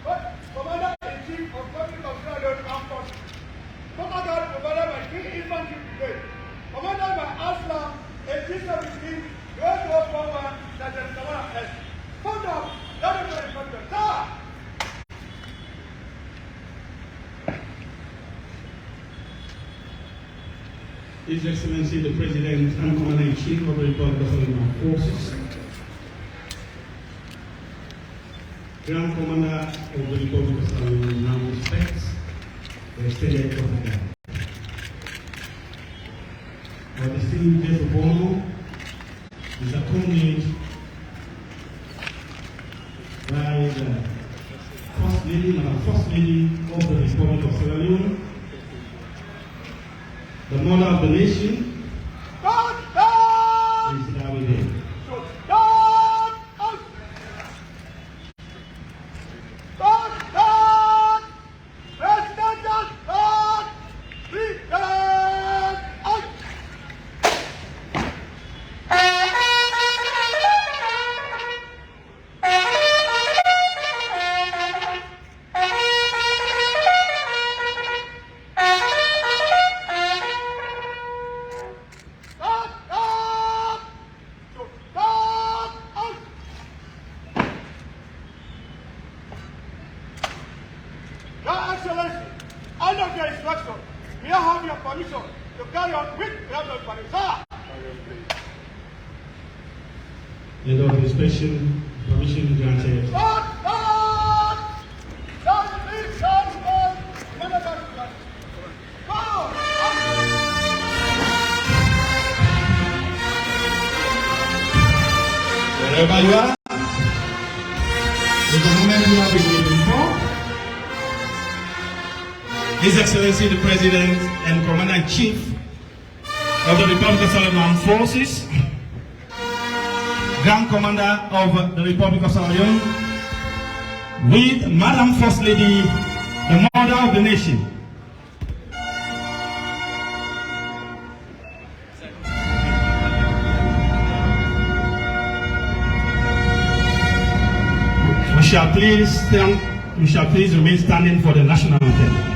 Commander-in-Chief of Republic of Sierraleone Armed Forces. Protocol provided by King Infantry Brigade. Commanded by Aslam, a G-17, U.S.41, Sergeant Kamara S. Hold up, let him be respected. Sir! His Excellency the President and Commander-in-Chief of the Republic of Sierraleone Armed Forces, Grand Commander of the Republic of Sierraleone now respects the extended protocol. Our distinguished guest of honor is accompanied by the First Lady, Madam First Lady of the Republic of Sierra Leone, the Mother of the Nation, is David. Excellency, under your instruction, may I have your permission to carry on with the permission, sir? And of inspection, permission granted. Wherever you are, in the moment you have been waiting for, His Excellency the President and Commander-in-Chief of the Republic of Sierra Leone Armed Forces, Grand Commander of the Republic of Sierra Leone, with Madam First Lady, the Mother of the Nation. We shall please remain standing for the national anthem.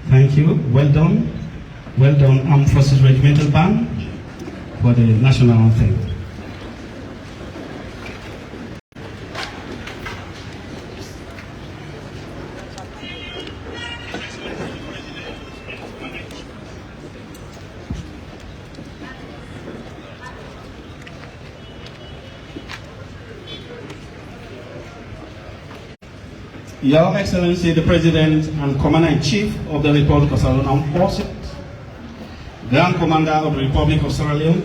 Thank you. Well done. Well done, Armed Forces Regimental Band, for the national anthem. Your Excellency, the President and Commander-in-Chief of the Republic of Sierra Leone Armed Forces, Grand Commander of the Republic of Sierra Leone,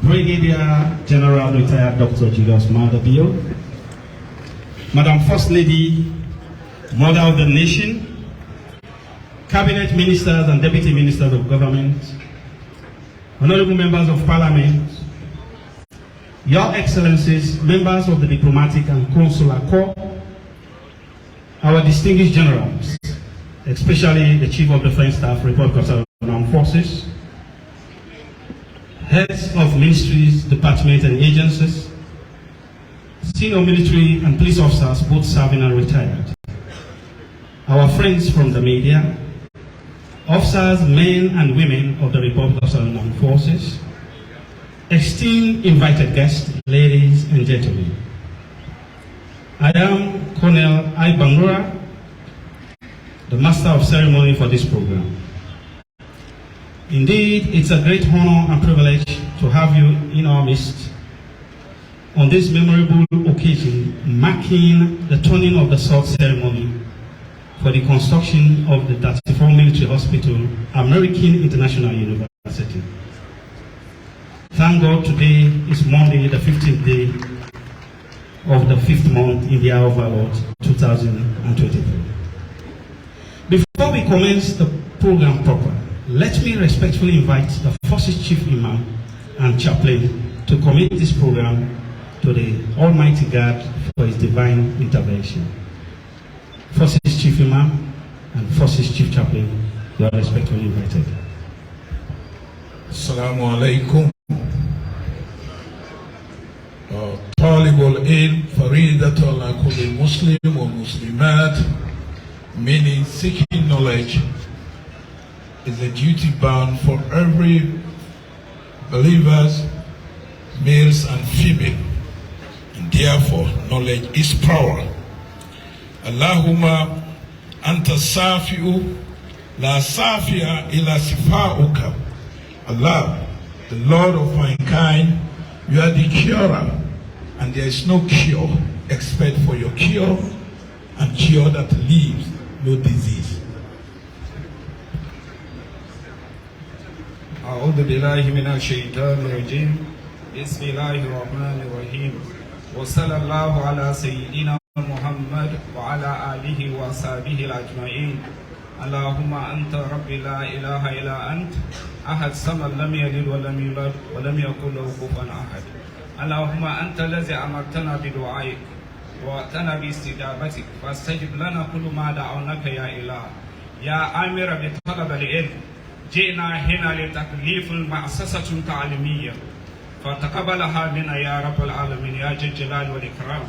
Brigadier General Retired Dr. Julius Maada, Madam First Lady, Mother of the Nation, Cabinet Ministers and Deputy Ministers of Government, Honorable Members of Parliament, Your Excellencies, members of the Diplomatic and Consular Corps, our distinguished generals, especially the Chief of Defense Staff, Republic of Sierra Leone Armed Forces, heads of ministries, departments and agencies, senior military and police officers, both serving and retired, our friends from the media, officers, men and women of the Republic of Sierra Leone Armed Forces, esteemed invited guests, ladies and gentlemen. I am Colonel Bangura, the Master of Ceremony for this program. Indeed, it's a great honor and privilege to have you in our midst on this memorable occasion marking the turning of the sod ceremony for the construction of the 34 Military Hospital, American International University. Thank God today is Monday, the 15th day of the 5th month in the year of our Lord, 2023. Before we commence the program proper, let me respectfully invite the Forces Chief Imam and Chaplain to commit this program to the Almighty God for His divine intervention. Forces Chief Imam and Forces Chief Chaplain, you are respectfully invited. Assalamu alaikum. طالب العلم فريضة على كل مسلم ومسلمات, meaning seeking knowledge is a duty bound for every believers, males and female, and therefore knowledge is power. Allahumma anta safi'u la safi'a ila sifa'uka. Allah, the Lord of mankind, you are the curer, and there is no cure except for your cure, and cure that leaves no disease. أعوذ بالله من الشيطان الرجيم بسم الله الرحمن الرحيم وصلى الله على سيدنا محمد وعلى آله وصحبه الأجمعين. اللهم أنت ربي لا إله إلا أنت أحد صمد لم يلد ولم يولد ولم يكن له كفوا أحد. اللهم أنت الذي أمرتنا بدعائك وأتنا باستجابتك فاستجب لنا كل ما دعوناك يا إله. يا آمر بطلب العلم، جئنا هنا لتكليف المؤسسة التعليمية فتقبلها منا يا رب العالمين يا ذا الجلال والإكرام،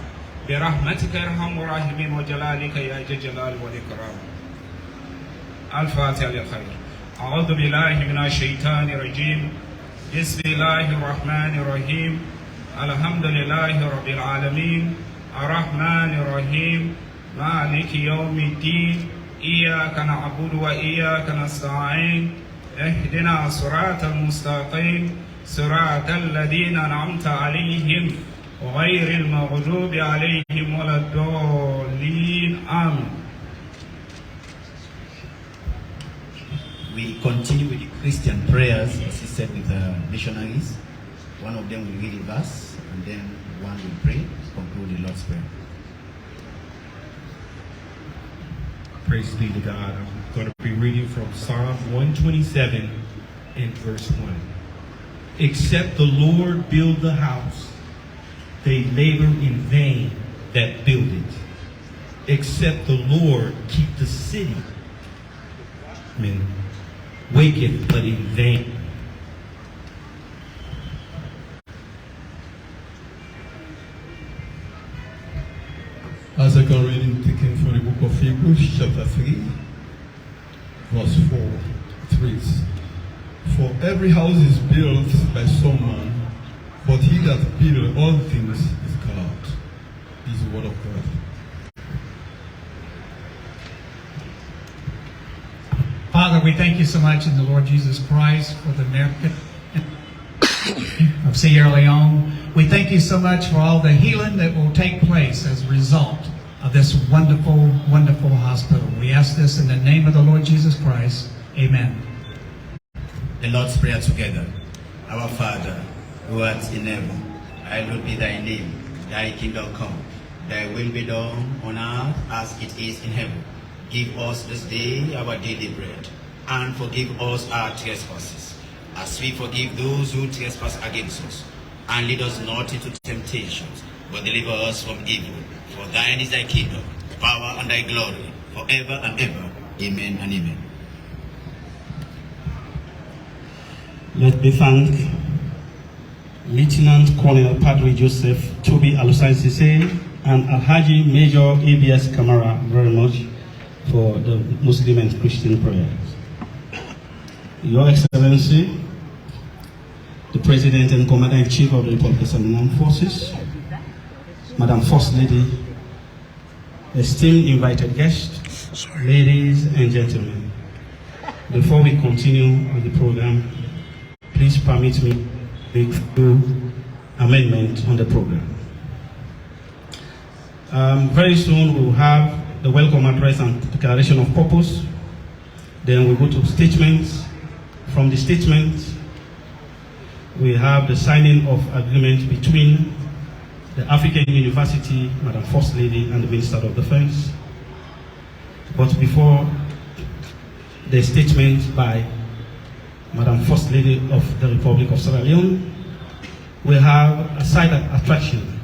برحمتك يا أرحم الراحمين وجلالك يا ذا الجلال والإكرام. الفاتحة للخير. أعوذ بالله من الشيطان الرجيم بسم الله الرحمن الرحيم. الحمد لله رب العالمين الرحمن الرحيم مالك يوم الدين إياك نعبد وإياك نستعين اهدنا صراط المستقيم صراط الذين أنعمت عليهم غير المغضوب عليهم ولا الضالين آمين. We continue with the Christian prayers assisted with the missionaries. One of them will read a verse and then one will pray to conclude the Lord's Prayer. Praise be to God. I'm going to be reading from Psalm 127 and verse 1. Except the Lord build the house, they labor in vain that build it. Except the Lord keep the city, men waketh but in vain. Our second reading taken from the book of Hebrews, chapter 3, verse 4. It reads, for every house is built by some man, but he that built all things is God. This is the word of God. Father, we thank you so much in the Lord Jesus Christ for the miracle of Sierra Leone. We thank you so much for all the healing that will take place as a result of this wonderful, wonderful hospital. We ask this in the name of the Lord Jesus Christ. Amen. The Lord's Prayer together. Our Father, who art in heaven, hallowed be thy name. Thy kingdom come. Thy will be done on earth as it is in heaven. Give us this day our daily bread, and forgive us our trespasses, as we forgive those who trespass against us. And lead us not into temptations, but deliver us from evil. For thine is thy kingdom, power, and thy glory, forever and ever. Amen and amen. Let me thank Lieutenant Colonel Padre Joseph Toby Alusai and Alhaji Major ABS Kamara very much for the Muslim and Christian prayers. Your Excellency, the President and Commander-in-Chief of the Republican Armed Forces, Madam First Lady, esteemed invited guests, ladies and gentlemen. Before we continue with the program, please permit me to make a few amendments on the program. Very soon we will have the welcome address and declaration of purpose. Then we go to statements. From the statements, we have the signing of agreement between the African University, Madam First Lady, and the Minister of Defense. But before the statement by Madam First Lady of the Republic of Sierra Leone, we have a side attraction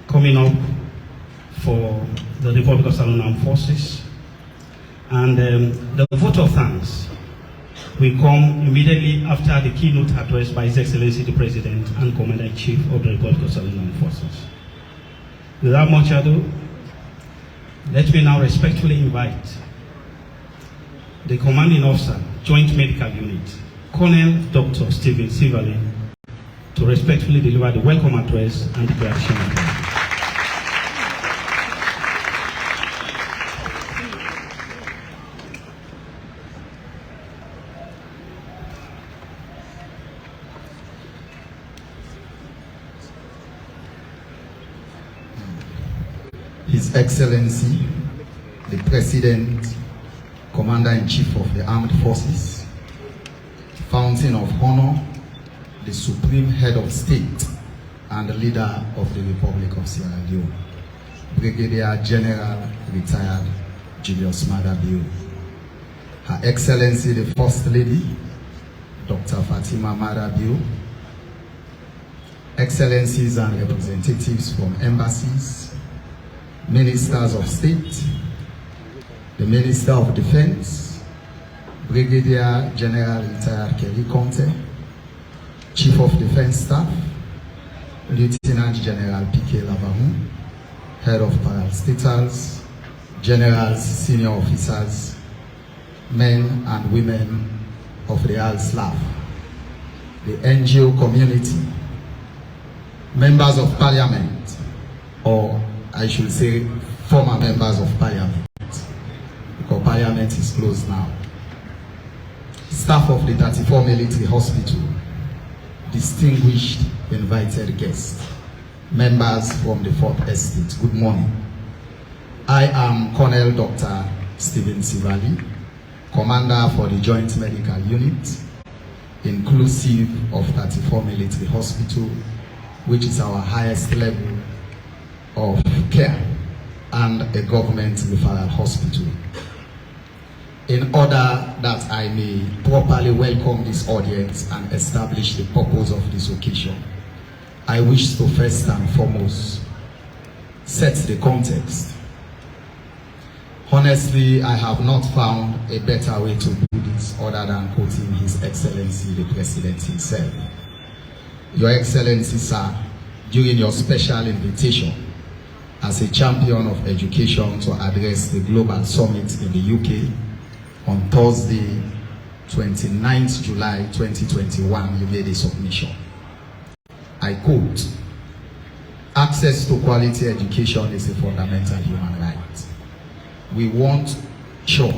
coming up for the Republic of Sierra Leone Armed Forces. And the vote of thanks will come immediately after the keynote address by His Excellency the President and Commander-in-Chief of the Republic of Sierra Leone Armed Forces. Without much ado, let me now respectfully invite the Commanding Officer, Joint Medical Unit, Colonel Dr. Stephen Sivali, to respectfully deliver the welcome address and declaration of thanks. His Excellency, the President, Commander-in-Chief of the Armed Forces, Fountain of Honor, the Supreme Head of State and the Leader of the Republic of Sierra Leone, Brigadier General Retired Julius Maada, Her Excellency, the First Lady, Dr. Fatima Maada, Excellencies and representatives from embassies, Ministers of State, the Minister of Defense, Brigadier General Retired Kelly Conte, Chief of Defense Staff, Lieutenant General P.K. Lavahun, Head of Parastatals, Generals, Senior Officers, men and women of the Al-Slav, the NGO community, members of Parliament, or I should say former members of Parliament, because Parliament is closed now, staff of the 34 Military Hospital, distinguished invited guests, members from the 4th Estate, good morning. I am Colonel Dr. Stephen Sivali, Commander for the Joint Medical Unit, inclusive of 34 Military Hospital, which is our highest level of care, and a government referral hospital. In order that I may properly welcome this audience and establish the purpose of this occasion, I wish to first and foremost set the context. Honestly, I have not found a better way to do this other than quoting His Excellency the President himself. Your Excellency, sir, during your special invitation as a champion of education to address the Global Summit in the UK on Thursday, 29th July 2021, you made a submission. I quote, "Access to quality education is a fundamental human right. We want sure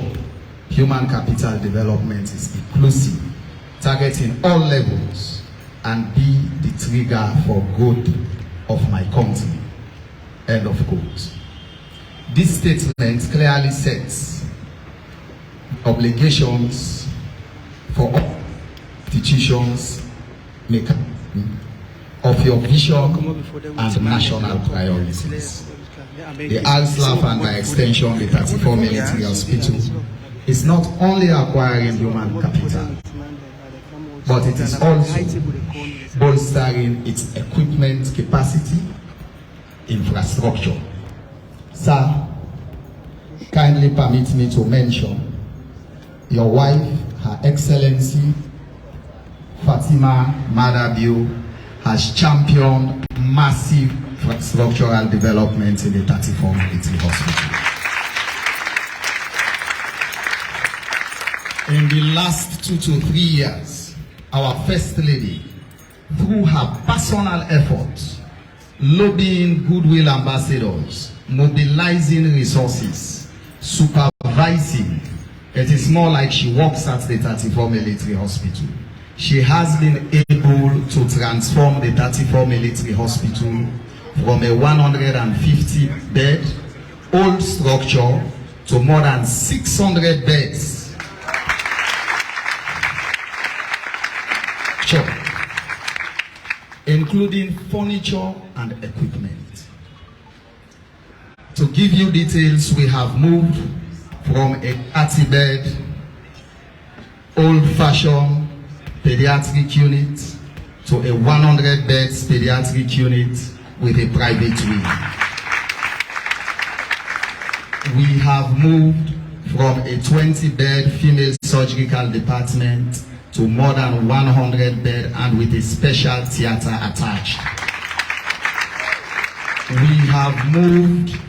human capital development is inclusive, targeting all levels, and be the trigger for good of my country." End of quote. This statement clearly sets obligations for all institutions of your vision and national priorities. The Al-Slav and by extension the 34 Military Hospital is not only acquiring human capital, but it is also bolstering its equipment capacity, infrastructure. Sir, kindly permit me to mention your wife, Her Excellency Fatima Maada has championed massive structural development in the 34 Military Hospital. In the last 2 to 3 years, our First Lady, through her personal efforts, lobbying goodwill ambassadors, mobilizing resources, supervising, It is more like she works at the 34 Military Hospital. She has been able to transform the 34 Military Hospital from a 150-bed old structure to more than 600 beds. Sure. Including furniture and equipment. To give you details, we have moved from a 30-bed, old-fashioned pediatric unit to a 100-bed pediatric unit with a private wing. We have moved from a 20-bed female surgical department to more than 100-bed and with a special theater attached. We have moved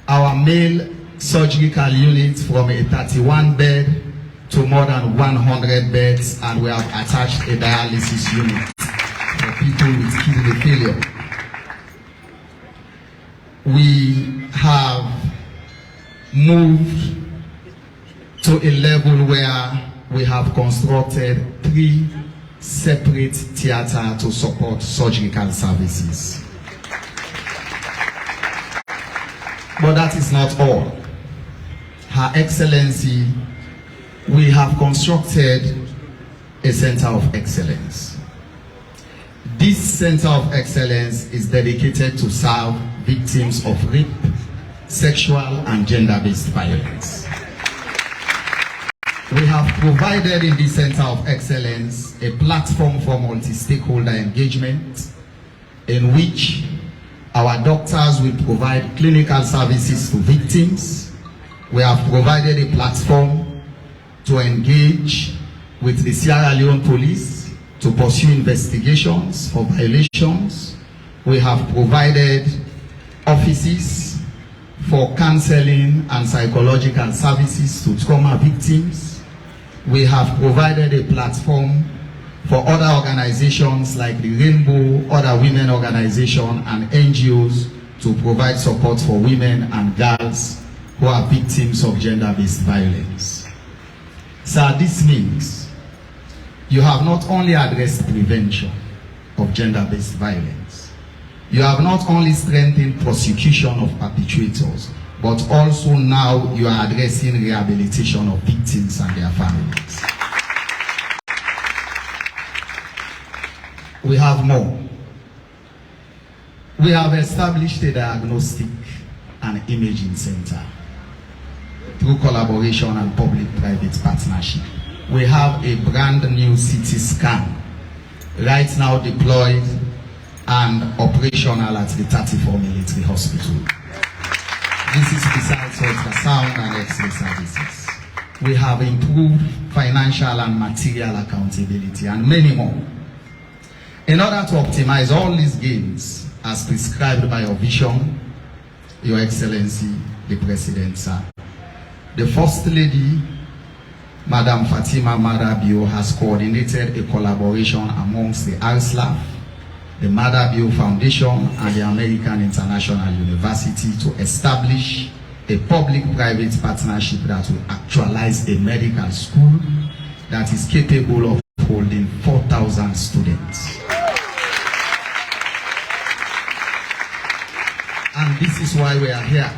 our male surgical unit from a 31-bed to more than 100 beds, and we have attached a dialysis unit for people with kidney failure. We have moved to a level where we have constructed 3 separate theaters to support surgical services. But that is not all. Her Excellency, we have constructed a Center of Excellence. This Center of Excellence is dedicated to serve victims of rape, sexual and gender-based violence. We have provided in this Center of Excellence a platform for multi-stakeholder engagement in which our doctors will provide clinical services to victims. We have provided a platform to engage with the Sierra Leone police to pursue investigations for violations. We have provided offices for counseling and psychological services to trauma victims. We have provided a platform for other organizations like the Rainbow, other women organizations and NGOs to provide support for women and girls who are victims of gender-based violence. So this means you have not only addressed prevention of gender-based violence, you have not only strengthened prosecution of perpetrators, but also now you are addressing rehabilitation of victims and their families. We have more. We have established a diagnostic and imaging center through collaboration and public-private partnership. We have a brand new CT scan right now deployed and operational at the 34 Military Hospital. This is besides ultrasound and X-ray services. We have improved financial and material accountability and many more. In order to optimize all these gains as prescribed by your vision, Your Excellency, the President, sir, the First Lady, Madam Fatima Maada has coordinated a collaboration amongst the ARSLAF, the Maada Foundation, and the American International University to establish a public-private partnership that will actualize a medical school that is capable of holding 4,000 students. And this is why we are here.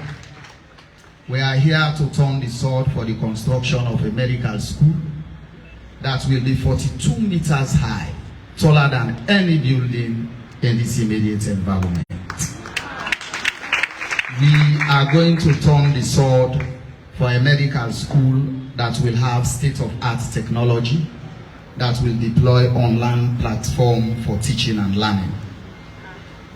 We are here to turn the sword for the construction of a medical school that will be 42 meters high, taller than any building in this immediate environment. We are going to turn the sword for a medical school that will have state-of-art technology, that will deploy online platform for teaching and learning.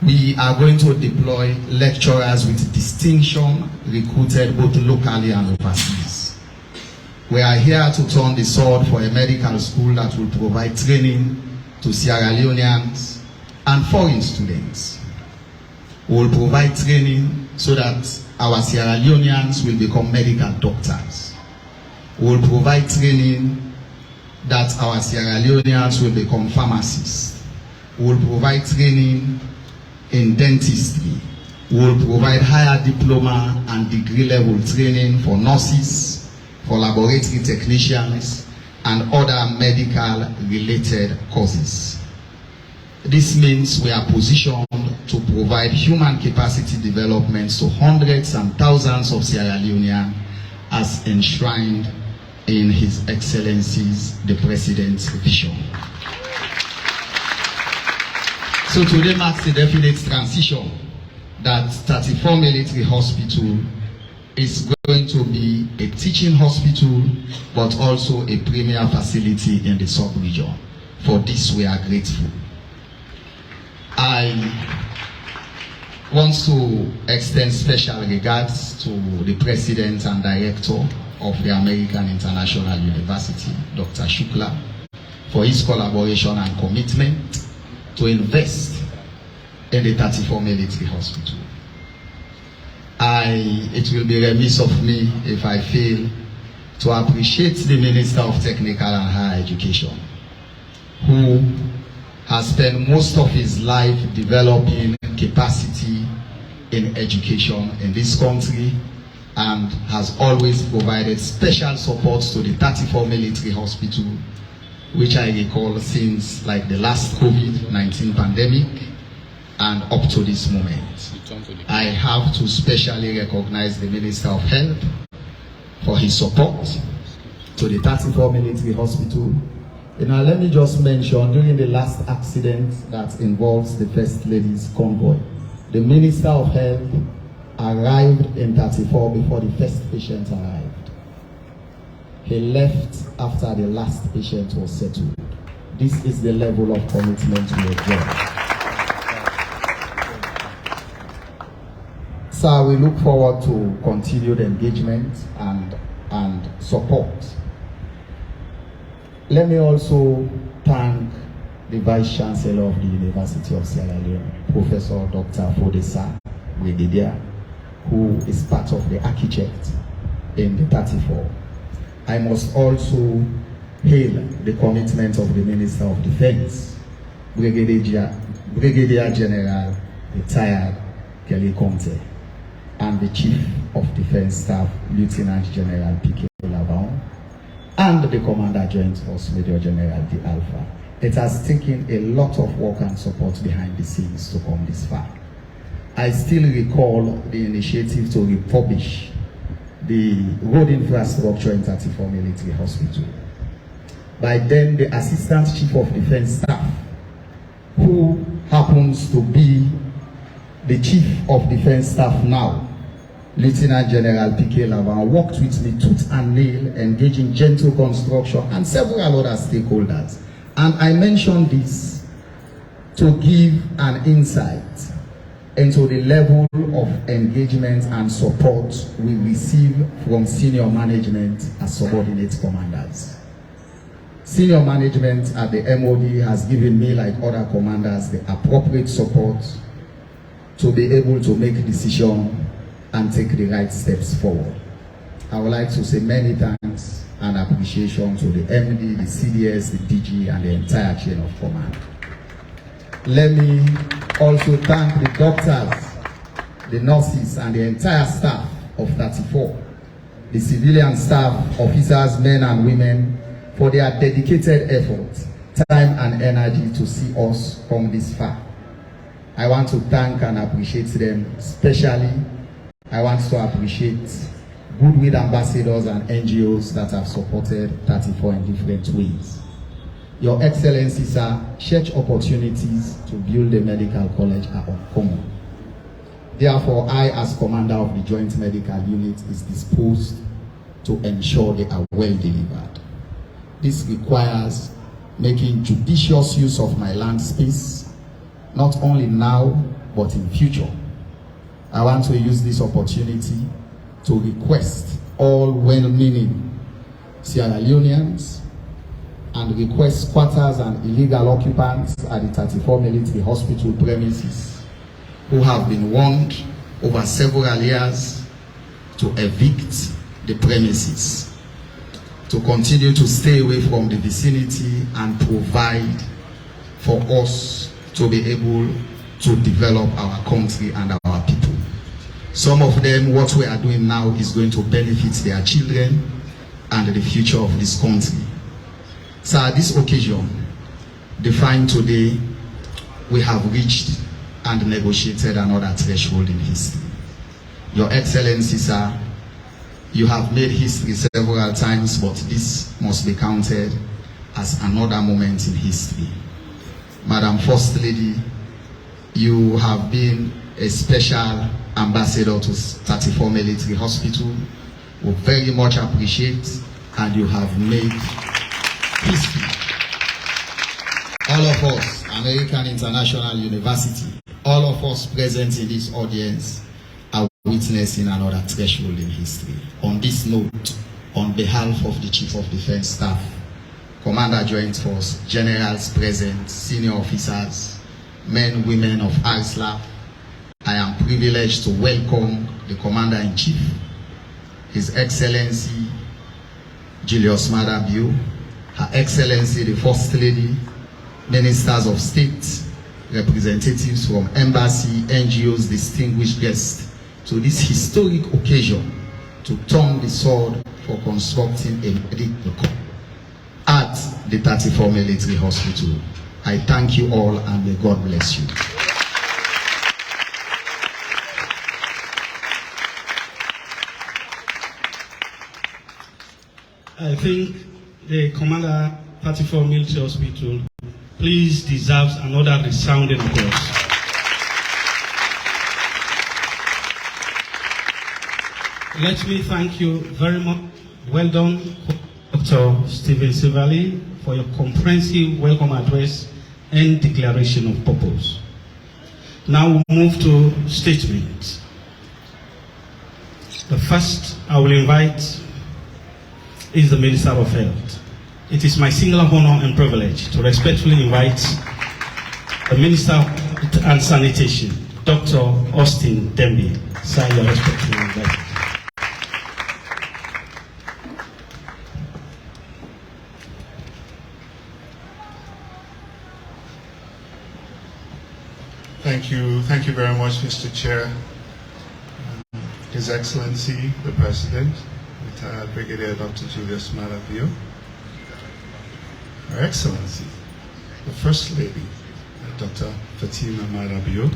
We are going to deploy lecturers with distinction recruited both locally and overseas. We are here to turn the sword for a medical school that will provide training to Sierra Leoneans and foreign students. We will provide training so that our Sierra Leoneans will become medical doctors. We will provide training that our Sierra Leoneans will become pharmacists. We will provide training in dentistry. We will provide higher diploma and degree level training for nurses, for laboratory technicians, and other medical related courses. This means we are positioned to provide human capacity development to hundreds and thousands of Sierra Leoneans as enshrined in His Excellency's, the President's vision. So today marks a definite transition that 34 Military Hospital is going to be a teaching hospital, but also a premier facility in the sub-region. For this, we are grateful. I want to extend special regards to the President and Director of the American International University, Dr. Shukla, for his collaboration and commitment to invest in the 34 Military Hospital. It will be remiss of me if I fail to appreciate the Minister of Technical and Higher Education, who has spent most of his life developing capacity in education in this country and has always provided special support to the 34 Military Hospital, which I recall since like the last COVID-19 pandemic and up to this moment. I have to specially recognize the Minister of Health for his support to the 34 Military Hospital. Let me just mention, during the last accident that involves the First Lady's convoy, the Minister of Health arrived in 34 before the first patient arrived. He left after the last patient was settled. This is the level of commitment we enjoy. So we look forward to continued engagement and support. Let me also thank the Vice Chancellor of the University of Sierra Leone, Professor Dr. Fodesa Brigadier, who is part of the architect in the 34. I must also hail the commitment of the Minister of Defense, Brigadier General retired Kelly Conte, and the Chief of Defense Staff, Lieutenant General P.K. Lavon, and the Commander Joint Force, Major General D. Alpha. It has taken a lot of work and support behind the scenes to come this far. I still recall the initiative to refurbish the road infrastructure in 34 Military Hospital. By then, the Assistant Chief of Defense Staff, who happens to be the Chief of Defense Staff now, Lieutenant General P.K. Lavan, worked with me tooth and nail, engaging gentle construction and several other stakeholders. And I mention this to give an insight into the level of engagement and support we receive from senior management as subordinate commanders. Senior management at the MOD has given me, like other commanders, the appropriate support to be able to make decisions and take the right steps forward. I would like to say many thanks and appreciation to the MD, the CDS, the DG, and the entire chain of command. Let me also thank the doctors, the nurses, and the entire staff of 34, the civilian staff, officers, men and women, for their dedicated effort, time and energy to see us come this far. I want to thank and appreciate them. Especially, I want to appreciate goodwill ambassadors and NGOs that have supported 34 in different ways. Your Excellency, sir, such opportunities to build a medical college are uncommon. Therefore, I, as commander of the Joint Medical Unit, is disposed to ensure they are well delivered. This requires making judicious use of my land space, not only now, but in future. I want to use this opportunity to request all well-meaning Sierra Leoneans and request squatters and illegal occupants at the 34 Military Hospital premises who have been warned over several years to evict the premises, to continue to stay away from the vicinity and provide for us to be able to develop our country and our people. Some of them, what we are doing now is going to benefit their children, and the future of this country. So at this occasion, defined today, we have reached and negotiated another threshold in history. Your Excellency, sir, you have made history several times, but this must be counted as another moment in history. Madam First Lady, you have been a special ambassador to 34 Military Hospital. We very much appreciate, and you have made history. All of us, American International University, all of us present in this audience are witnessing another threshold in history. On this note, on behalf of the Chief of Defense Staff, Commander Joint Force, generals present, senior officers, men, women of ARSLA, I am privileged to welcome the Commander-in-Chief, His Excellency Julius Maada, Her Excellency the First Lady, Ministers of State, representatives from embassy, NGOs, distinguished guests, to this historic occasion to turn the sword for constructing a medical corps at the 34 Military Hospital. I thank you all, and may God bless you. I think the Commander 34 Military Hospital please deserves another resounding applause. Let me thank you very much. Well done, Dr. Stephen Sivali, for your comprehensive welcome address and declaration of purpose. Now we move to statements. The first I will invite is the Minister of Health. It is my singular honor and privilege to respectfully invite the Minister and Sanitation, Dr. Austin Dembe. Sir, you are respectfully invited. Thank you very much, Mr. Chair. His Excellency, the President, retired Brigadier Dr. Julius Maada, Her Excellency, the First Lady, Dr. Fatima Maada,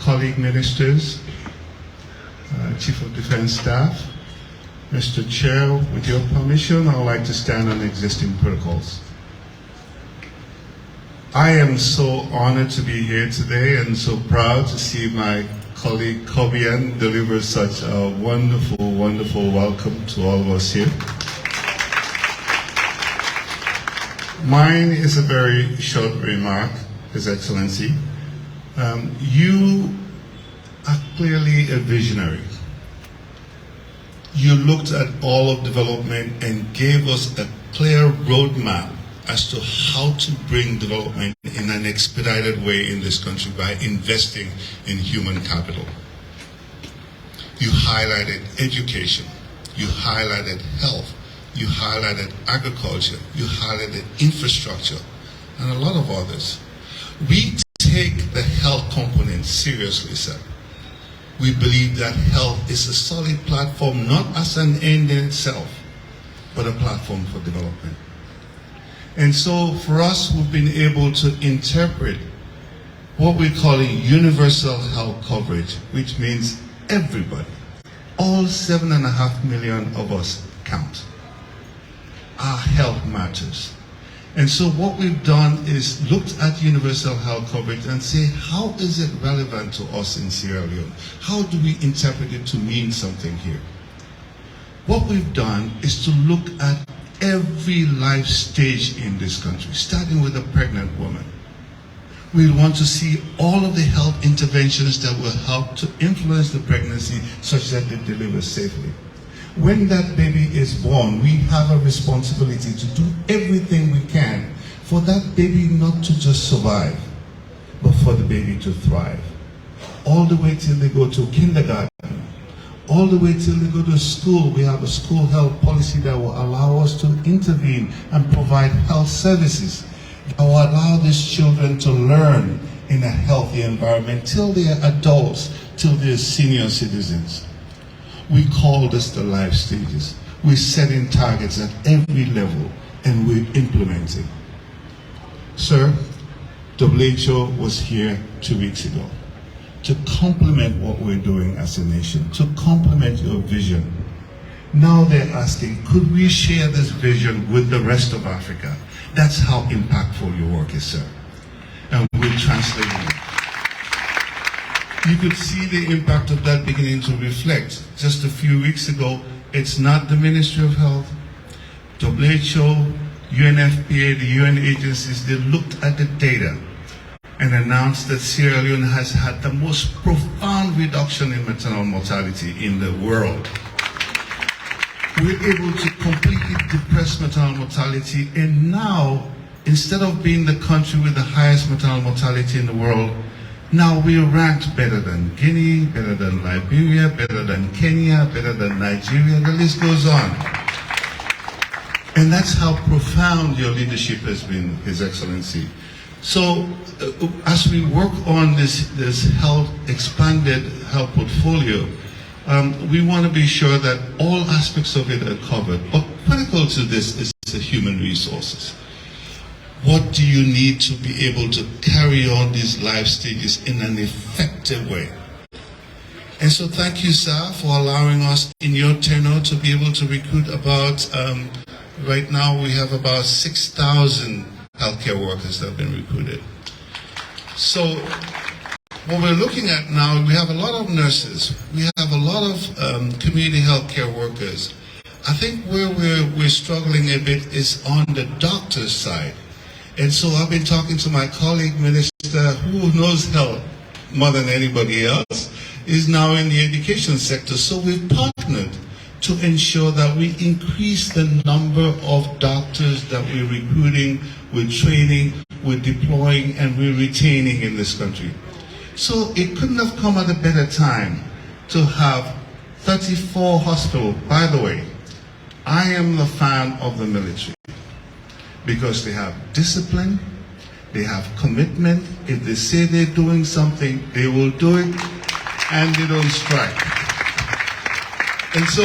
colleague ministers, Chief of Defense Staff, Mr. Chair, with your permission, I would like to stand on existing protocols. I am so honored to be here today and so proud to see my colleague Kobian deliver such a wonderful, wonderful welcome to all of us here. Mine is a very short remark, His Excellency. You are clearly a visionary. You looked at all of development and gave us a clear roadmap as to how to bring development in an expedited way in this country by investing in human capital. You highlighted education, you highlighted health, you highlighted agriculture, you highlighted infrastructure, and a lot of others. We take the health component seriously, sir. We believe that health is a solid platform, not as an end in itself, but a platform for development. And so for us, we've been able to interpret what we're calling universal health coverage, which means everybody, all 7.5 million of us count. Our health matters. And so what we've done is looked at universal health coverage and say, how is it relevant to us in Sierra Leone? How do we interpret it to mean something here? What we've done is to look at every life stage in this country, starting with a pregnant woman. We want to see all of the health interventions that will help to influence the pregnancy such that they deliver safely. When that baby is born, we have a responsibility to do everything we can for that baby not to just survive, but for the baby to thrive. All the way till they go to kindergarten, all the way till they go to school. We have a school health policy that will allow us to intervene and provide health services that will allow these children to learn in a healthy environment till they are adults, till they are senior citizens. We call this the life stages. We're setting targets at every level, and we're implementing. Sir, WHO was here 2 weeks ago to complement what we're doing as a nation, to complement your vision. Now they're asking, could we share this vision with the rest of Africa? That's how impactful your work is, sir. And we're translating it. You could see the impact of that beginning to reflect. Just a few weeks ago, it's not the Ministry of Health, WHO, UNFPA, the UN agencies, they looked at the data and announced that Sierra Leone has had the most profound reduction in maternal mortality in the world. We're able to completely depress maternal mortality, and now, instead of being the country with the highest maternal mortality in the world, now we're ranked better than Guinea, better than Liberia, better than Kenya, better than Nigeria, the list goes on. And that's how profound your leadership has been, His Excellency. So, as we work on this expanded health portfolio, we want to be sure that all aspects of it are covered. But critical to this is the human resources. What do you need to be able to carry on these life stages in an effective way? And so thank you, sir, for allowing us in your tenure to be able to recruit about, right now we have about 6,000 healthcare workers that have been recruited. So what we're looking at now, we have a lot of nurses, we have a lot of community healthcare workers. I think where we're struggling a bit is on the doctor's side. And so I've been talking to my colleague minister who knows health more than anybody else, is now in the education sector. So we've partnered to ensure that we increase the number of doctors that we're recruiting, we're training, we're deploying, and we're retaining in this country. So it couldn't have come at a better time to have 34 hospitals. By the way, I am the fan of the military, because they have discipline, they have commitment. If they say they're doing something, they will do it, and they don't strike. And so,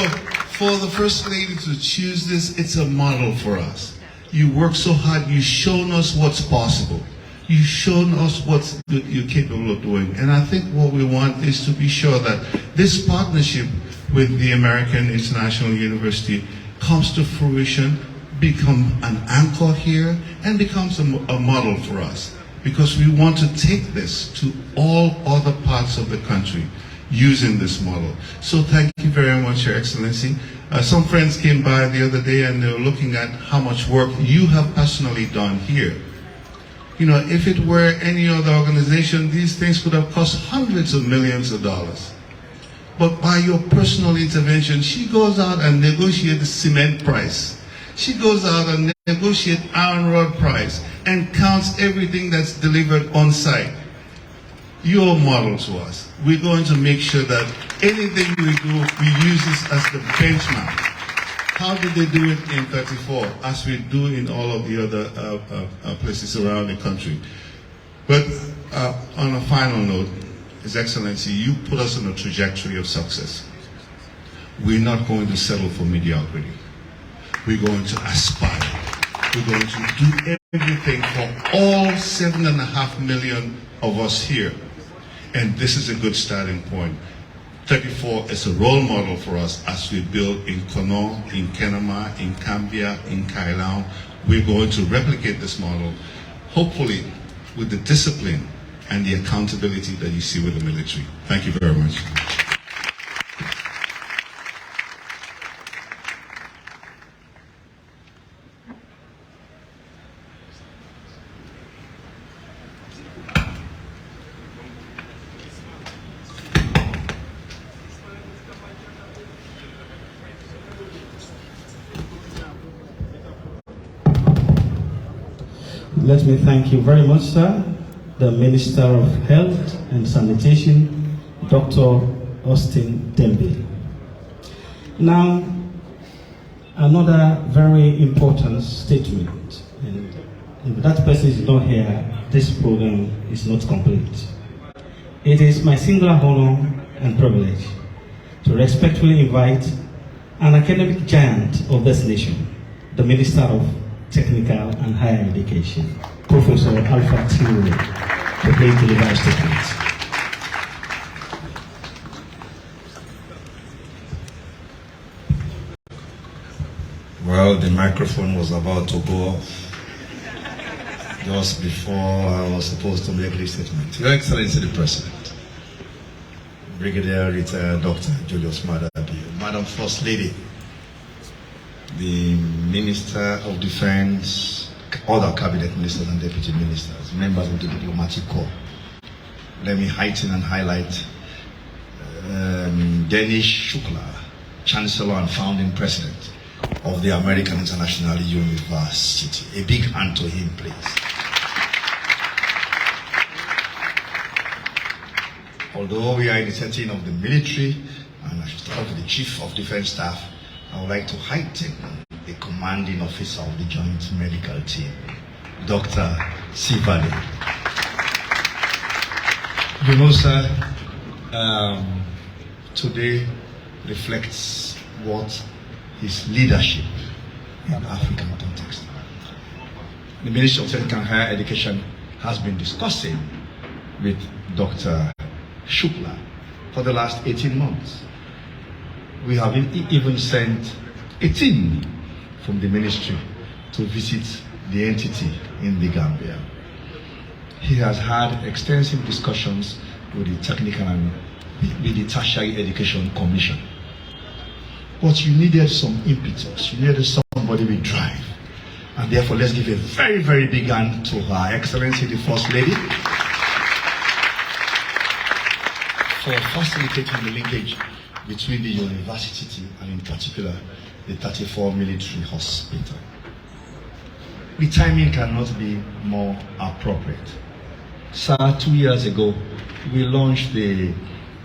for the First Lady to choose this, it's a model for us. You work so hard, you've shown us what's possible. You've shown us what you're capable of doing. And I think what we want is to be sure that this partnership with the American International University comes to fruition, become an anchor here, and becomes a model for us, because we want to take this to all other parts of the country using this model. So thank you very much, Your Excellency. Some friends came by the other day and they were looking at how much work you have personally done here. You know, if it were any other organization, these things could have cost hundreds of millions of dollars. But by your personal intervention, she goes out and negotiates the cement price. She goes out and negotiates iron rod price and counts everything that's delivered on site. You're a model to us. We're going to make sure that anything we do, we use this as the benchmark. How did they do it in 34, as we do in all of the other places around the country? But on a final note, His Excellency, you put us on a trajectory of success. We're not going to settle for mediocrity. We're going to aspire. We're going to do everything for all 7.5 million of us here. And this is a good starting point. 34 is a role model for us as we build in Kono, in Kenema, in Cambia, in Kailau. We're going to replicate this model, hopefully with the discipline and the accountability that you see with the military. Thank you very much. Let me thank you very much, sir, the Minister of Health and Sanitation, Dr. Austin Dembe. Now, another very important statement, and if that person is not here, this program is not complete. It is my singular honor and privilege to respectfully invite an academic giant of this nation, the Minister of Technical and Higher Education, Professor Alpha Theory, to please deliver a statement. Well, the microphone was about to go off just before I was supposed to make this statement. Your Excellency the President, Brigadier Retired Dr. Julius Maada, Madam First Lady, the Minister of Defense, other cabinet ministers and deputy ministers, members of the diplomatic corps. Let me heighten and highlight Dennis Shukla, Chancellor and founding president of the American International University. A big hand to him, please. Although we are in the setting of the military, and I should start with the Chief of Defense Staff, I would like to heighten the commanding officer of the Joint Medical Team, Dr. Sivali. You know, sir, today reflects what his leadership in African context. The Ministry of Technical and Higher Education has been discussing with Dr. Shukla for the last 18 months. We have even sent a team from the ministry to visit the entity in the Gambia. He has had extensive discussions with the Technical and with the Tertiary Education Commission. But you needed some impetus, you needed somebody with drive. And therefore, let's give a very, very big hand to Her Excellency, the First Lady, for facilitating the linkage between the university and in particular the 34 military hospital. The timing cannot be more appropriate. Sir, 2 years ago, we launched the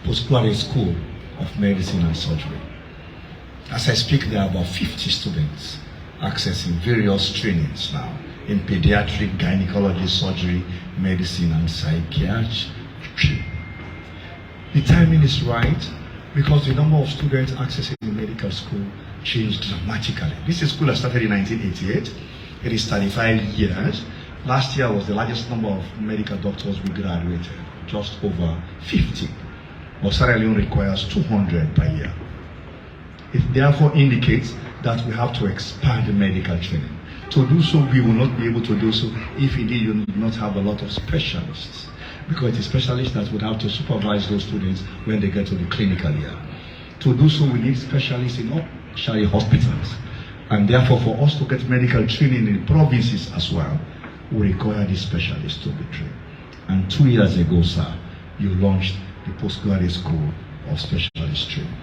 postgraduate school of medicine and surgery. As I speak, there are about 50 students accessing various trainings now in pediatric, gynecology, surgery, medicine, and psychiatry. The timing is right because the number of students accessing the medical school changed dramatically. This school has started in 1988. It is 35 years. Last year was the largest number of medical doctors we graduated, just over 50. But Sierra Leone requires 200 per year. It therefore indicates that we have to expand the medical training. To do so, we will not be able to do so if indeed you do not have a lot of specialists, because it is specialists that would have to supervise those students when they get to the clinical year. To do so, we need specialists in all Shari hospitals, and therefore for us to get medical training in provinces as well, we require these specialists to be trained. And 2 years ago, sir, you launched the postgraduate school of specialist training.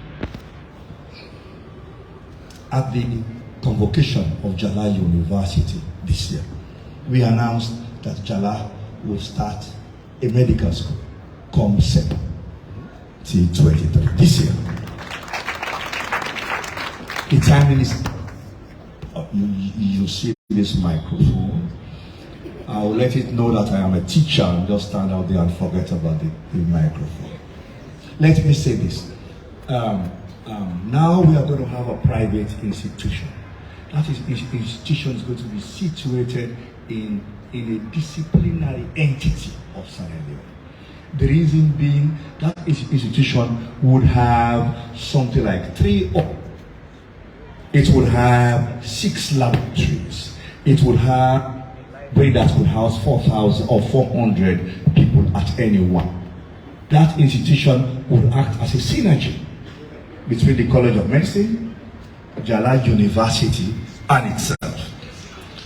At the convocation of Jala University this year, we announced that Jala will start a medical school come September 2023 this year. The timing is, you see this microphone. I will let it know that I am a teacher and just stand out there and forget about the microphone. Let me say this. Now we are going to have a private institution. That institution is going to be situated in a disciplinary entity of Sierra Leone. The reason being that institution would have something like it would have 6 laboratories. It would have that would house 4,000 or 400 people at any one. That institution would act as a synergy between the College of Medicine, Jala University, and itself.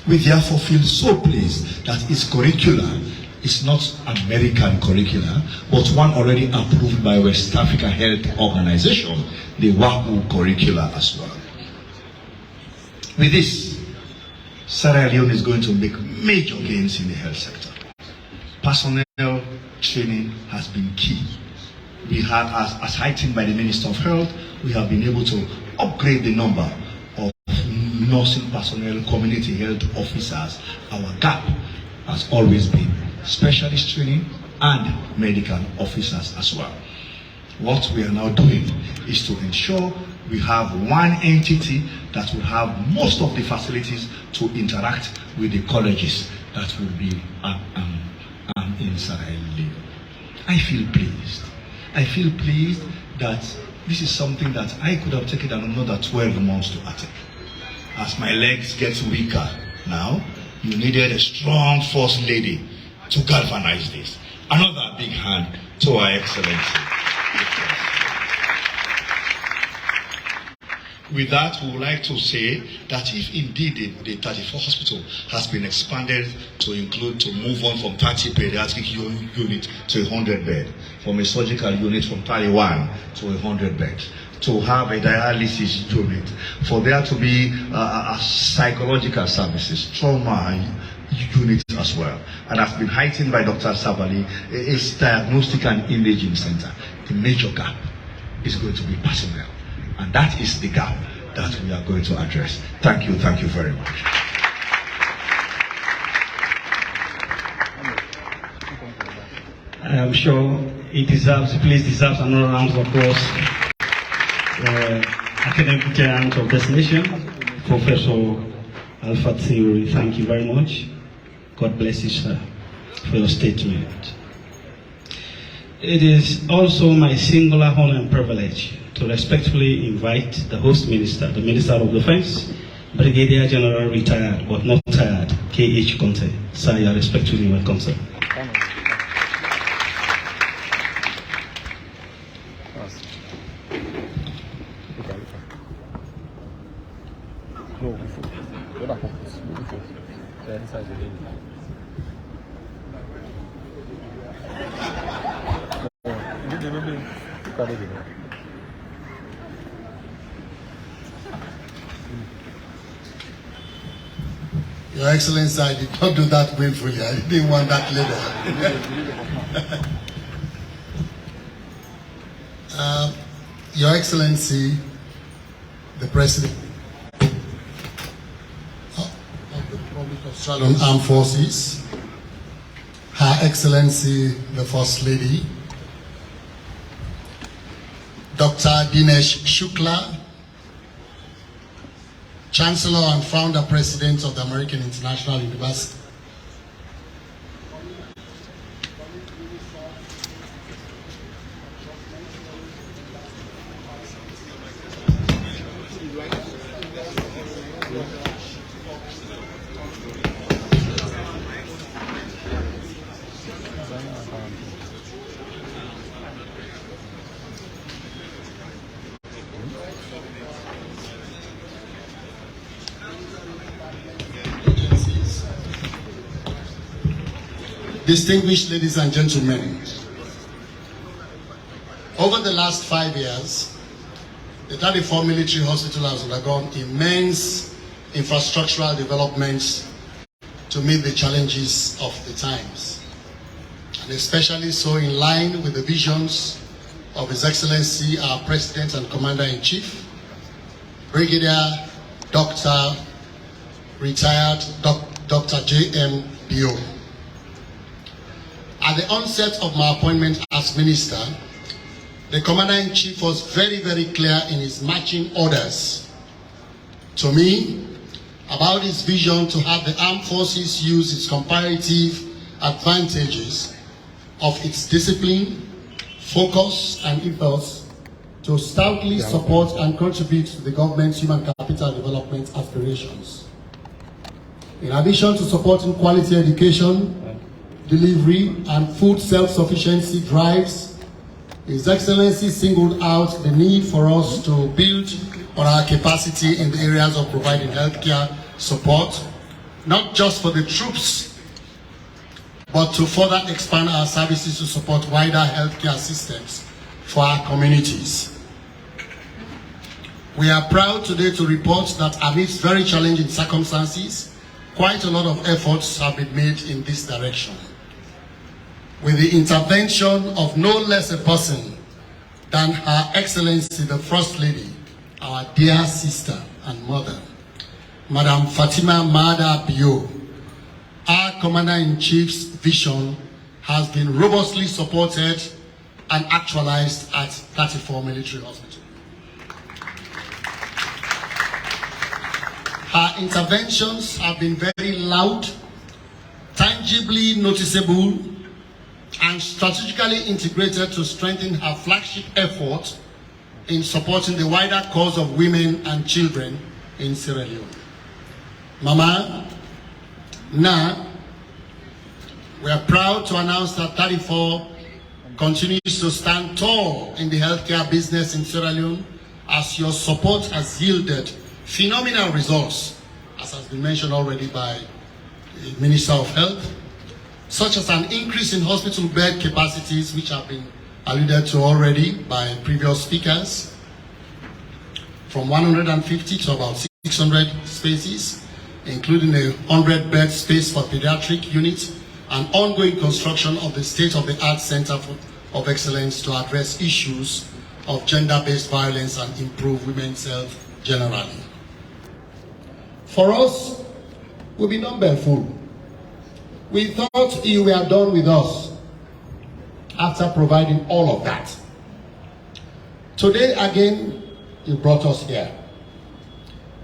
We therefore feel so pleased that its curricula is not American curricula, but one already approved by West Africa Health Organization, the WAHU curricula as well. With this, Sierra Leone is going to make major gains in the health sector. Personnel training has been key. We have, as heightened by the Minister of Health, we have been able to upgrade the number of nursing personnel, community health officers. Our gap has always been specialist training and medical officers as well. What we are now doing is to ensure we have one entity that will have most of the facilities to interact with the colleges that will be in sierraleone. I feel pleased. I feel pleased that this is something that I could have taken another 12 months to attain. As my legs get weaker now, you needed a strong first lady to galvanize this. Another big hand to our Excellency. With that, we would like to say that if indeed the 34 hospital has been expanded to include, to move on from 30 pediatric unit to 100 bed, from a surgical unit from 31 to 100 beds, to have a dialysis unit, for there to be a psychological services, trauma unit as well, and has been heightened by Dr. Sabali, a diagnostic and imaging center. The major gap is going to be personnel. And that is the gap that we are going to address. Thank you very much. I am sure it deserves another round of applause. Academic giant of this nation, Professor Alpha Theory, thank you very much. God bless you, sir, for your statement. It is also my singular honor and privilege to respectfully invite the host minister, the Minister of Defense, Brigadier General retired but not tired, K.H. Conte. Sir, you are respectfully welcome, sir. Your Excellency, I did not do that willfully. I didn't want that later. Your Excellency, the President of the Republic of Australian Armed Forces, Her Excellency, the First Lady, Dr. Dinesh Shukla, Chancellor and Founder President of the American International University, distinguished ladies and gentlemen, over the last 5 years, the 34 military hospital has undergone immense infrastructural developments to meet the challenges of the times, and especially so in line with the visions of His Excellency, our President and Commander-in-Chief, Brigadier Dr. Retired Dr. J.M. Bio. At the onset of my appointment as Minister, the Commander-in-Chief was very, very clear in his marching orders to me about his vision to have the armed forces use its comparative advantages of its discipline, focus, and ethos to stoutly support and contribute to the government's human capital development aspirations. In addition to supporting quality education, delivery, and food self-sufficiency drives, His Excellency singled out the need for us to build on our capacity in the areas of providing healthcare support, not just for the troops, but to further expand our services to support wider healthcare systems for our communities. We are proud today to report that amidst very challenging circumstances, quite a lot of efforts have been made in this direction, with the intervention of no less a person than Her Excellency, the First Lady, our dear sister and mother, Madam Fatima Maada Bio. Our Commander-in-Chief's vision has been robustly supported and actualized at 34 Military Hospital. Her interventions have been very loud, tangibly noticeable, and strategically integrated to strengthen her flagship effort in supporting the wider cause of women and children in Sierra Leone. Mama, now, we are proud to announce that 34 continues to stand tall in the healthcare business in Sierra Leone, as your support has yielded phenomenal results, as has been mentioned already by the Minister of Health, such as an increase in hospital bed capacities, which have been alluded to already by previous speakers, from 150 to about 600 spaces, including a 100-bed space for pediatric unit, and ongoing construction of the state-of-the-art Center of Excellence to address issues of gender-based violence and improve women's health generally. For us, we've been done full. We thought you were done with us after providing all of that. Today again, you brought us here.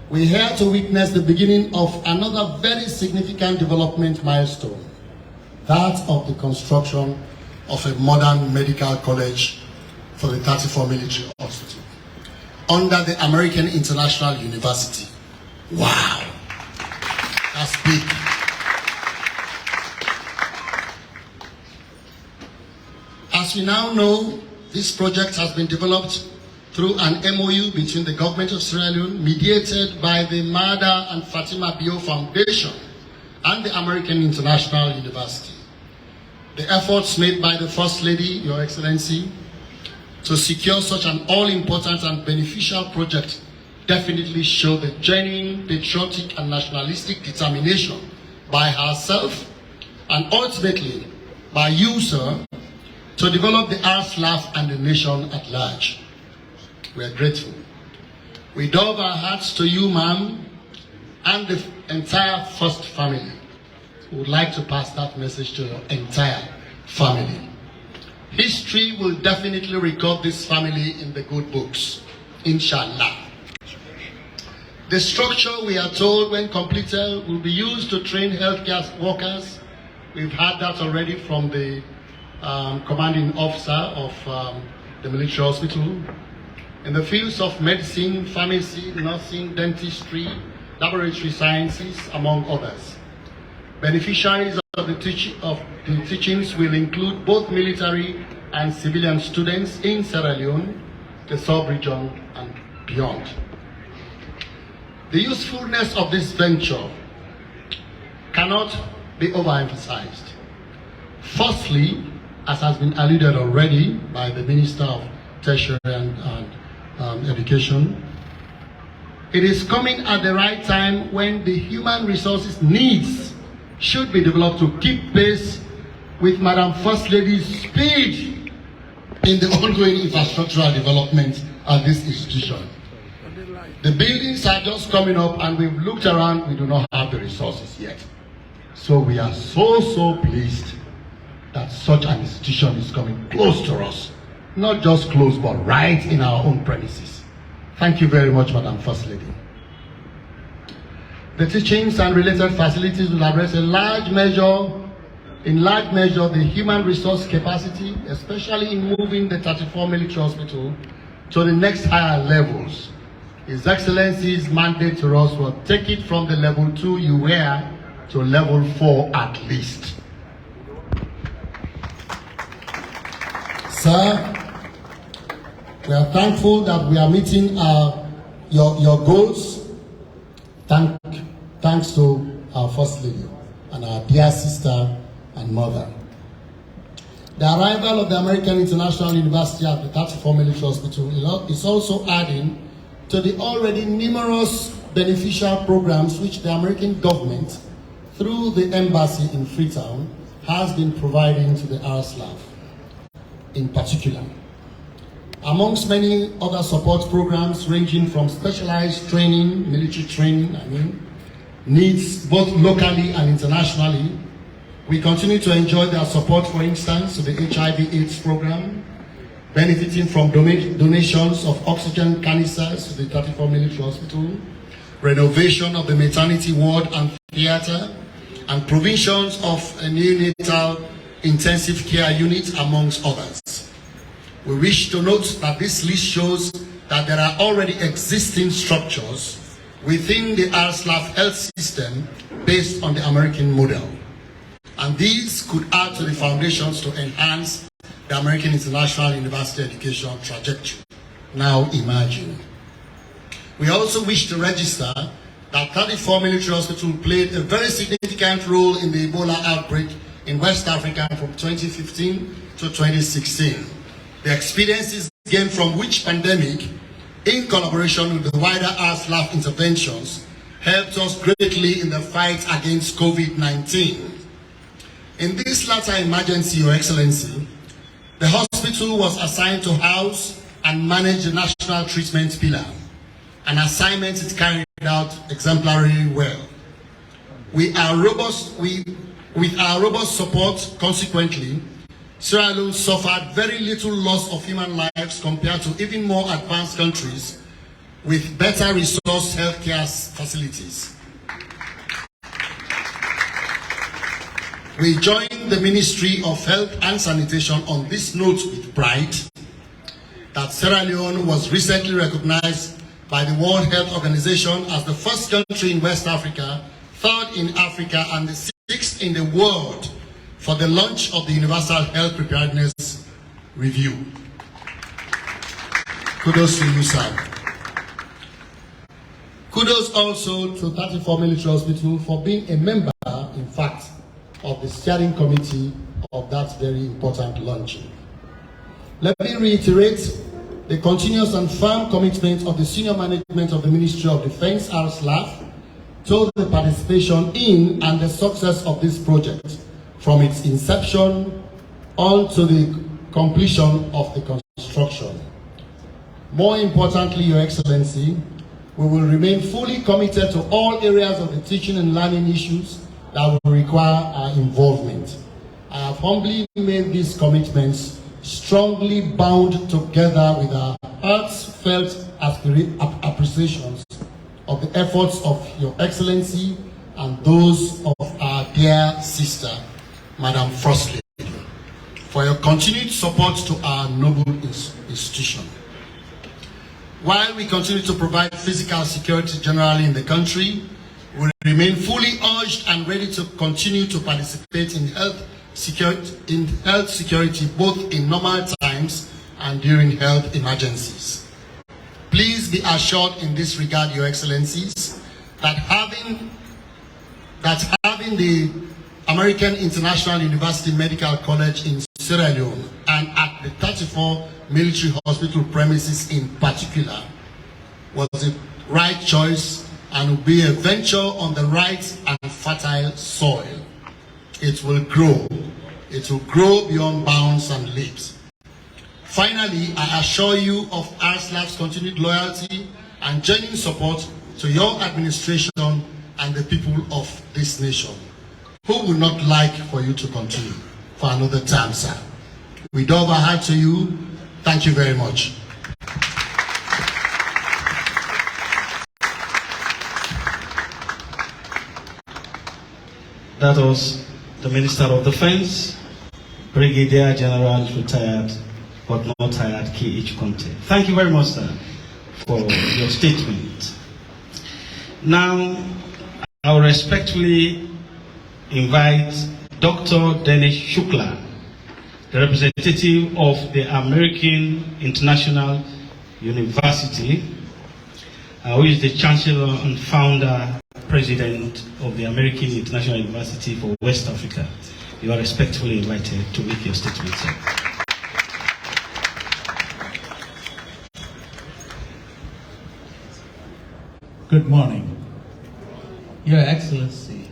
We're here to witness the beginning of another very significant development milestone, that of the construction of a modern medical college for the 34 military hospital under the American International University. Wow, that's big. As we now know, this project has been developed through an MOU between the government of Sierra Leone, mediated by the Maada and Fatima Foundation and the American International University. The efforts made by the First Lady, Your Excellency, to secure such an all-important and beneficial project definitely show the genuine patriotic and nationalistic determination by herself and ultimately by you, sir, to develop the RSLAF and the nation at large. We are grateful. We dove our hearts to you, ma'am, and the entire First family. We would like to pass that message to your entire family. History will definitely record this family in the good books, inshallah. The structure, we are told, when completed, will be used to train healthcare workers. We've had that already from the commanding officer of the military hospital, in the fields of medicine, pharmacy, nursing, dentistry, laboratory sciences, among others. Beneficiaries of the teachings will include both military and civilian students in Sierra Leone, the sub-region, and beyond. The usefulness of this venture cannot be overemphasized. Firstly, as has been alluded already by the Minister of Tertiary and Education, it is coming at the right time when the human resources needs should be developed to keep pace with Madam First Lady's speed in the ongoing infrastructural development at this institution. The buildings are just coming up and we've looked around, we do not have the resources yet. So we are so pleased that such an institution is coming close to us. Not just close, but right in our own premises. Thank you very much, Madam First Lady. The teachings and related facilities will address in large measure, the human resource capacity, especially in moving the 34 military hospital to the next higher levels. His Excellency's mandate to us will take it from the level 2 you were to level 4 at least. Sir, we are thankful that we are meeting your goals. Thanks to our First Lady and our dear sister and mother. The arrival of the American International University at the 34 Military Hospital is also adding to the already numerous beneficial programs which the American government, through the embassy in Freetown, has been providing to the RSLAF in particular. Amongst many other support programs ranging from specialized training, military training, needs both locally and internationally, we continue to enjoy their support, for instance, to the HIV/AIDS program, benefiting from donations of oxygen canisters to the 34 military hospital, renovation of the maternity ward and theatre, and provisions of a neonatal intensive care unit, amongst others. We wish to note that this list shows that there are already existing structures within the RSLAF health system based on the American model. And these could add to the foundations to enhance the American International University education trajectory. Now imagine. We also wish to register that 34 military hospitals played a very significant role in the Ebola outbreak in West Africa from 2015 to 2016. The experiences gained from which pandemic, in collaboration with the wider RSLAF interventions, helped us greatly in the fight against COVID-19. In this latter emergency, Your Excellency, the hospital was assigned to house and manage the national treatment pillar, an assignment it carried out exemplarily well. With our robust support, consequently, Sierra Leone suffered very little loss of human lives compared to even more advanced countries with better resource healthcare facilities. We join the Ministry of Health and Sanitation on this note with pride that Sierra Leone was recently recognized by the World Health Organization as the first country in West Africa, third in Africa, and the sixth in the world for the launch of the Universal Health Preparedness Review. Kudos to you, sir. Kudos also to 34 Military Hospital for being a member, in fact, of the steering committee of that very important launching. Let me reiterate the continuous and firm commitment of the senior management of the Ministry of Defense, RSLAF, to the participation in and the success of this project, from its inception on to the completion of the construction. More importantly, Your Excellency, we will remain fully committed to all areas of the teaching and learning issues that will require our involvement. I have humbly made these commitments strongly bound together with our heartfelt appreciations of the efforts of Your Excellency and those of our dear sister, Madam First Lady, for your continued support to our noble institution. While we continue to provide physical security generally in the country, we remain fully urged and ready to continue to participate in health security both in normal times and during health emergencies. Please be assured in this regard, Your Excellencies, that having the American International University Medical College in Sierra Leone and at the 34 military hospital premises in particular was the right choice and will be a venture on the right and fertile soil. It will grow. It will grow beyond bounds and leaps. Finally, I assure you of RSLAF's continued loyalty and genuine support to your administration and the people of this nation. Who would not like for you to continue for another term, sir? We do our heart to you. Thank you very much. That was the Minister of Defense, Brigadier General retired but not tired K.H. Conte. Thank you very much, sir, for your statement. Now, I will respectfully invite Dr. Dennis Shukla, the representative of the American International University, who is the Chancellor and Founder President of the American International University for West Africa. You are respectfully invited to make your statement, sir. Good morning. Your Excellency,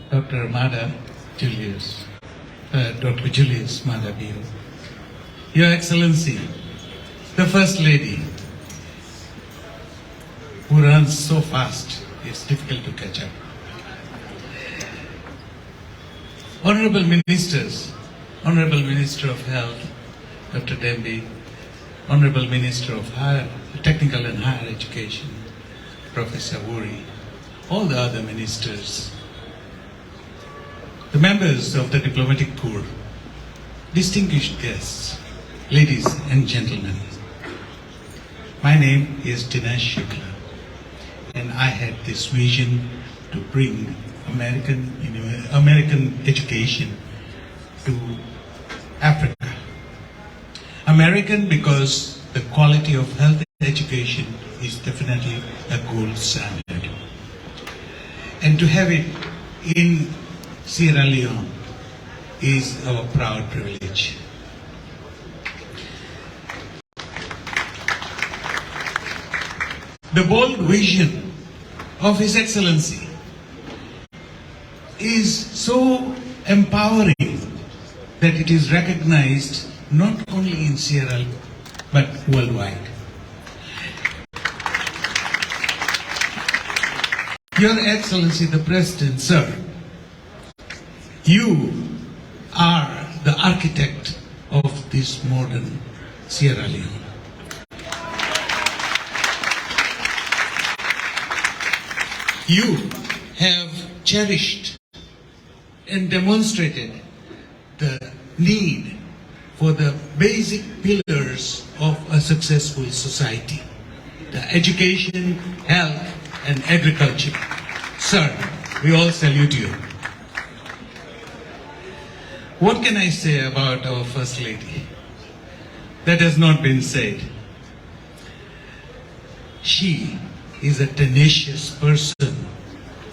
Dr. Maada Julius, Dr. Julius Maada, Your Excellency, the First Lady, who runs so fast, it's difficult to catch up. Honorable Ministers, Honorable Minister of Health, Dr. Dembi, Honorable Minister of Technical and Higher Education, Professor Wuri, all the other ministers, the members of the diplomatic corps, distinguished guests, ladies and gentlemen. My name is Dinesh Shukla, and I had this vision to bring American education to Africa. American because the quality of health education is definitely a gold standard. And to have it in Sierra Leone is our proud privilege. The bold vision of His Excellency is so empowering that it is recognized not only in Sierra Leone but worldwide. Your Excellency the President, sir, you are the architect of this modern Sierra Leone. You have cherished and demonstrated the need for the basic pillars of a successful society: the education, health, and agriculture. Sir, we all salute you. What can I say about our First Lady that has not been said? She is a tenacious person,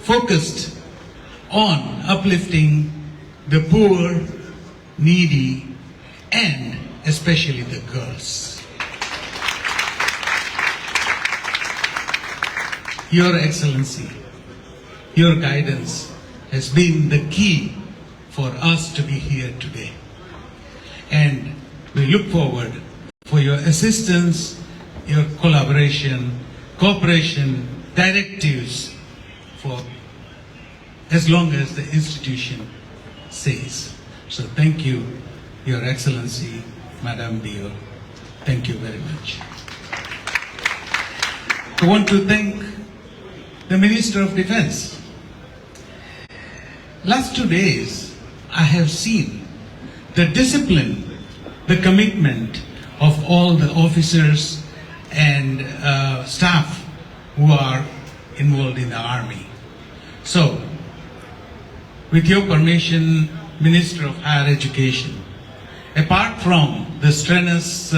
focused on uplifting the poor, needy, and especially the girls. Your Excellency, your guidance has been the key for us to be here today. And we look forward for your assistance, your collaboration, cooperation, directives for as long as the institution says. So thank you, Your Excellency, Madam Bio. Thank you very much. I want to thank the Minister of Defense. Last 2 days, I have seen the discipline, the commitment of all the officers and staff who are involved in the army. So, with your permission, Minister of Higher Education, apart from the strenuous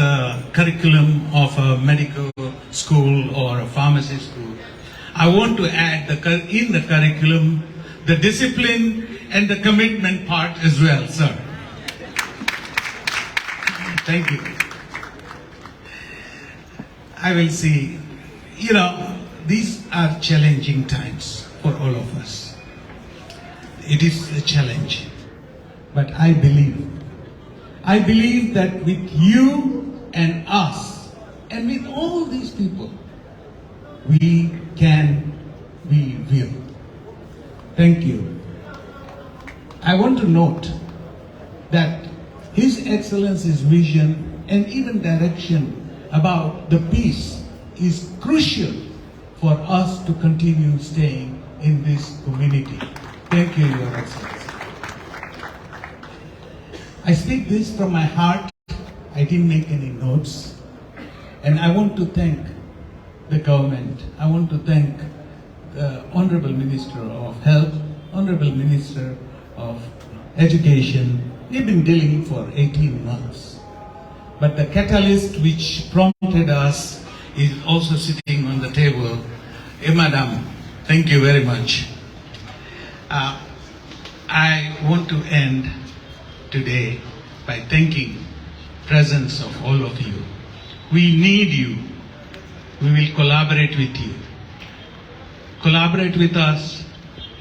curriculum of a medical school or a pharmacy school, I want to add in the curriculum the discipline and the commitment part as well, sir. Thank you. I will see, these are challenging times for all of us. It is a challenge, but I believe that with you and us, and with all these people, we will. Thank you. I want to note that His Excellency's vision and even direction about the peace is crucial for us to continue staying in this community. Thank you, Your Excellency. I speak this from my heart. I didn't make any notes. And I want to thank the government. I want to thank the Honorable Minister of Health, Honorable Minister of Education. We've been dealing for 18 months. But the catalyst which prompted us is also sitting on the table. Madam, thank you very much. I want to end today by thanking the presence of all of you. We need you. We will collaborate with you. Collaborate with us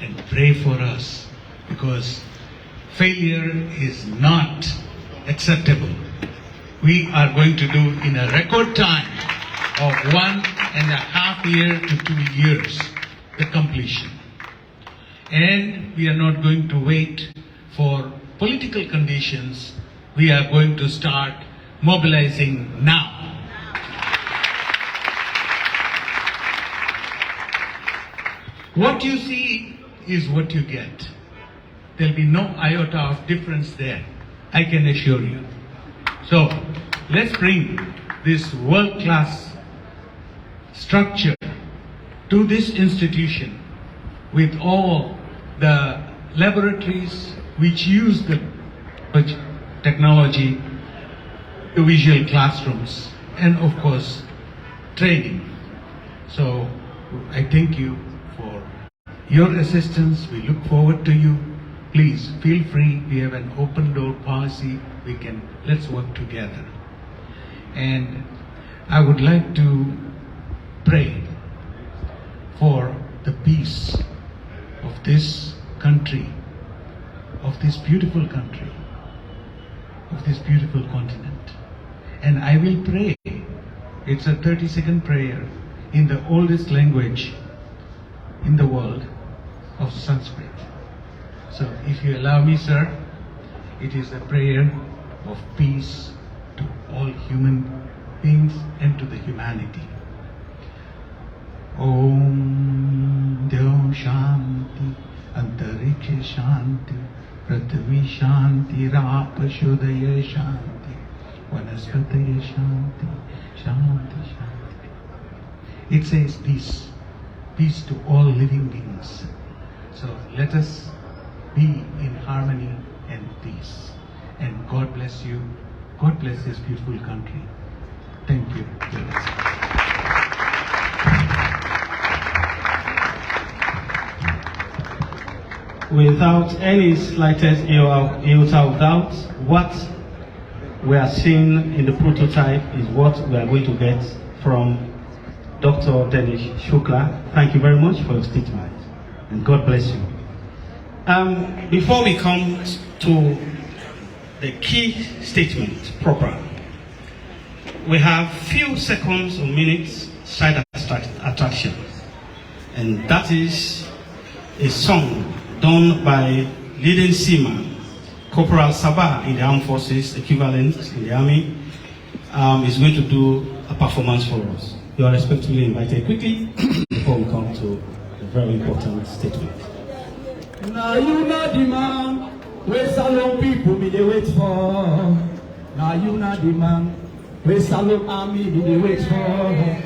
and pray for us, because failure is not acceptable. We are going to do in a record time of 1.5 years to 2 years the completion. And we are not going to wait for political conditions. We are going to start mobilizing now. What you see is what you get. There'll be no iota of difference there, I can assure you. So let's bring this world-class structure to this institution with all the laboratories which use the technology, the visual classrooms, and of course, training. So I thank you for your assistance. We look forward to you. Please feel free. We have an open door policy. Let's work together. And I would like to pray for the peace of this country, of this beautiful country, of this beautiful continent. And I will pray. It's a 30-second prayer in the oldest language in the world of Sanskrit. So if you allow me, sir, it is a prayer of peace to all human beings and to the humanity. Om Dev Shanti Antariksha Shanti Prithvi Shanti Rapa Shodaya Shanti Vanaspataya Shanti Shanti Shanti. It says peace, peace to all living beings. So let us be in harmony and peace. And God bless you. God bless this beautiful country. Thank you. Without any slightest iota of doubt, what we are seeing in the prototype is what we are going to get from Dr. Denish Shukla. Thank you very much for your statement, and God bless you. Before we come to the key statement proper, we have few seconds or minutes side attraction, and that is a song done by leading seaman Corporal Sabah in the Armed Forces, equivalent in the Army. Is going to do a performance for us. You are respectfully invited quickly before we come to a very important statement. Now you know the man where Salon people me they wait for. Now you know the man where Salon army me they wait for.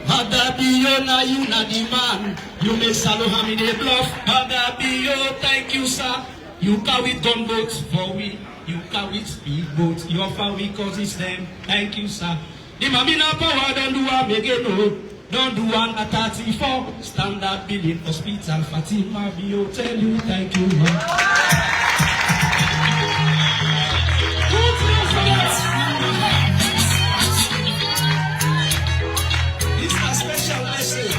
Hadabiyo, now you know the man. You may Salon army they bluff. Hadabiyo, thank you sir. You carry gunboats for we. You carry speedboats. You offer we cause it's them. Thank you sir. The mamina power don't do a megano. Don't do one at 34. Standard billing hospital. Fatima Maada tell you thank you. This is a special message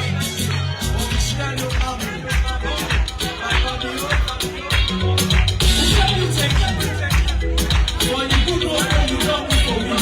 for the Sierra Army. For the good work you done for me.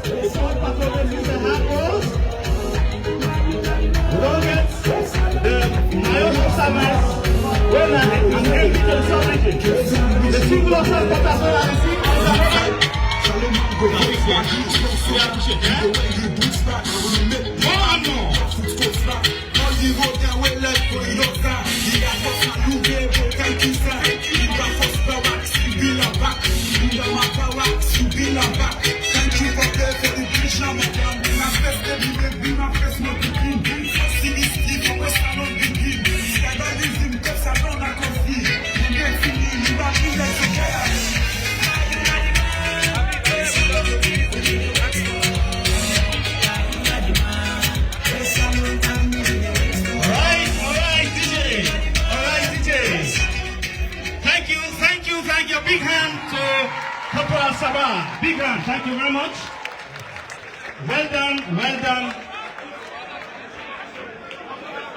It's all part of the Big hand to Corporal Sabah. Big hand. Thank you very much. Well done. Well done.